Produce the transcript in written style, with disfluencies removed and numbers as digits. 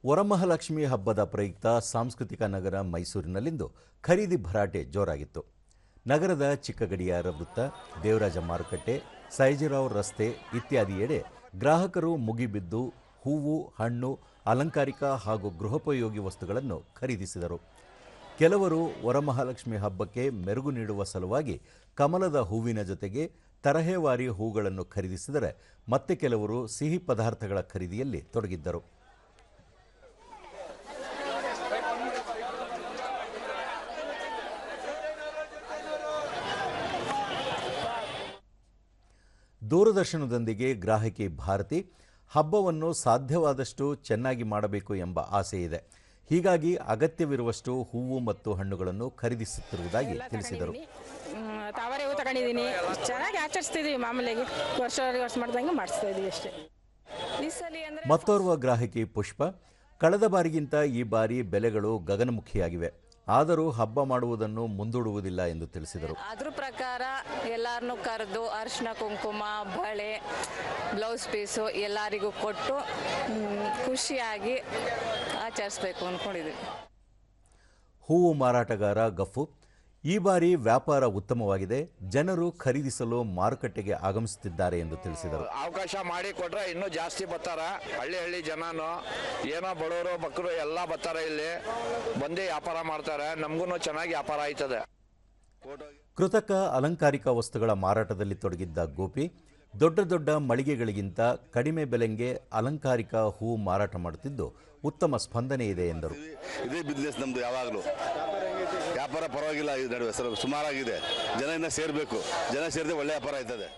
ವರಮಹಾಲಕ್ಷ್ಮಿ ಹಬ್ಬದ ಪ್ರಯುಕ್ತ ಸಾಂಸ್ಕೃತಿಕ ನಗರ ಮೈಸೂರಿನಲ್ಲಿಂದು ಖರೀದಿ ಭರಾಟೆ ಜೋರಾಗಿತ್ತು. ನಗರದ ಚಿಕ್ಕಗಡಿಯಾರ ವೃತ್ತ, ದೇವರಾಜ ಮಾರುಕಟ್ಟೆ, ಸೈಜಿರಾವ್ ರಸ್ತೆ ಇತ್ಯಾದಿಯೆಡೆ ಗ್ರಾಹಕರು ಮುಗಿಬಿದ್ದು ಹೂವು, ಹಣ್ಣು, ಅಲಂಕಾರಿಕ ಹಾಗೂ ಗೃಹೋಪಯೋಗಿ ವಸ್ತುಗಳನ್ನು ಖರೀದಿಸಿದರು. ಕೆಲವರು ವರಮಹಾಲಕ್ಷ್ಮಿ ಹಬ್ಬಕ್ಕೆ ಮೆರುಗು ನೀಡುವ ಸಲುವಾಗಿ ಕಮಲದ ಹೂವಿನ ಜೊತೆಗೆ ತರಹೇವಾರಿ ಹೂಗಳನ್ನು ಖರೀದಿಸಿದರೆ, ಮತ್ತೆ ಕೆಲವರು ಸಿಹಿ ಪದಾರ್ಥಗಳ ಖರೀದಿಯಲ್ಲಿ ತೊಡಗಿದ್ದರು. ದೂರದರ್ಶನದೊಂದಿಗೆ ಗ್ರಾಹಕಿ ಭಾರತಿ ಹಬ್ಬವನ್ನು ಸಾಧ್ಯವಾದಷ್ಟು ಚೆನ್ನಾಗಿ ಮಾಡಬೇಕು ಎಂಬ ಆಸೆ ಇದೆ. ಹೀಗಾಗಿ ಅಗತ್ಯವಿರುವಷ್ಟು ಹೂವು ಮತ್ತು ಹಣ್ಣುಗಳನ್ನು ಖರೀದಿಸುತ್ತಿರುವುದಾಗಿ ತಿಳಿಸಿದರು. ತಾವರೆ ಹೂ ತಗೊಂಡಿದ್ದೀನಿ, ಚೆನ್ನಾಗಿ ಆಚರಿಸ್ತಿದ್ದೀವಿ. ಮಾಮೂಲಿಯಾಗಿ ವರ್ಷ ಮಾಡ್ದಂಗೆ ಮಾಡಿಸ್ತಾ ಇದ್ದೀವಿ ಅಷ್ಟೇ. ಮತ್ತೋರ್ವ ಗ್ರಾಹಕಿ ಪುಷ್ಪ, ಕಳೆದ ಬಾರಿಗಿಂತ ಈ ಬಾರಿ ಬೆಲೆಗಳು ಗಗನಮುಖಿಯಾಗಿವೆ. ಆದರೂ ಹಬ್ಬ ಮಾಡುವುದನ್ನು ಮುಂದೂಡುವುದಿಲ್ಲ ಎಂದು ತಿಳಿಸಿದರು. ಅದ್ರ ಪ್ರಕಾರ ಎಲ್ಲರನ್ನೂ ಕರೆದು ಅರಿಶಿನ ಕುಂಕುಮ, ಬಳೆ, ಬ್ಲೌಸ್ ಪೀಸು ಎಲ್ಲರಿಗೂ ಕೊಟ್ಟು ಖುಷಿಯಾಗಿ ಆಚರಿಸಬೇಕು ಅಂದ್ಕೊಂಡಿದ್ವಿ. ಹೂವು ಮಾರಾಟಗಾರ ಗಫು, ಈ ಬಾರಿ ವ್ಯಾಪಾರ ಉತ್ತಮವಾಗಿದೆ, ಜನರು ಖರೀದಿಸಲು ಮಾರುಕಟ್ಟೆಗೆ ಆಗಮಿಸುತ್ತಿದ್ದಾರೆ ಎಂದು ತಿಳಿಸಿದರು. ಅವಕಾಶ ಮಾಡಿ ಕೊಟ್ರೆ ಇನ್ನೂ ಜಾಸ್ತಿ ಬರ್ತಾರ. ಹಳ್ಳಿ ಜನನು ಏನೋ ಬಡವರು ಬಕ್ಕರು ಎಲ್ಲ ಬರ್ತಾರ, ಇಲ್ಲಿ ಬಂದೇ ವ್ಯಾಪಾರ ಮಾಡ್ತಾರೆ. ನಮಗೂ ಚೆನ್ನಾಗಿ ವ್ಯಾಪಾರ ಆಯ್ತದೆ. ಕೃತಕ ಅಲಂಕಾರಿಕ ವಸ್ತುಗಳ ಮಾರಾಟದಲ್ಲಿ ತೊಡಗಿದ್ದ ಗೋಪಿ, ದೊಡ್ಡ ದೊಡ್ಡ ಮಳಿಗೆಗಳಿಗಿಂತ ಕಡಿಮೆ ಬೆಲೆಗೆ ಅಲಂಕಾರಿಕ ಹೂ ಮಾರಾಟ ಮಾಡುತ್ತಿದ್ದು ಉತ್ತಮ ಸ್ಪಂದನೆ ಇದೆ ಎಂದರು. ಇದೇ ಬಿಸ್ನೆಸ್ ನಮ್ದು, ಯಾವಾಗಲೂ ವ್ಯಾಪಾರ ಪರವಾಗಿಲ್ಲ. ಈ ನಡುವೆ ಸುಮಾರಾಗಿದೆ. ಜನ ಇನ್ನ ಸೇರಬೇಕು. ಜನ ಸೇರಿದ್ರೆ ಒಳ್ಳೆ ವ್ಯಾಪಾರ ಆಯ್ತದೆ.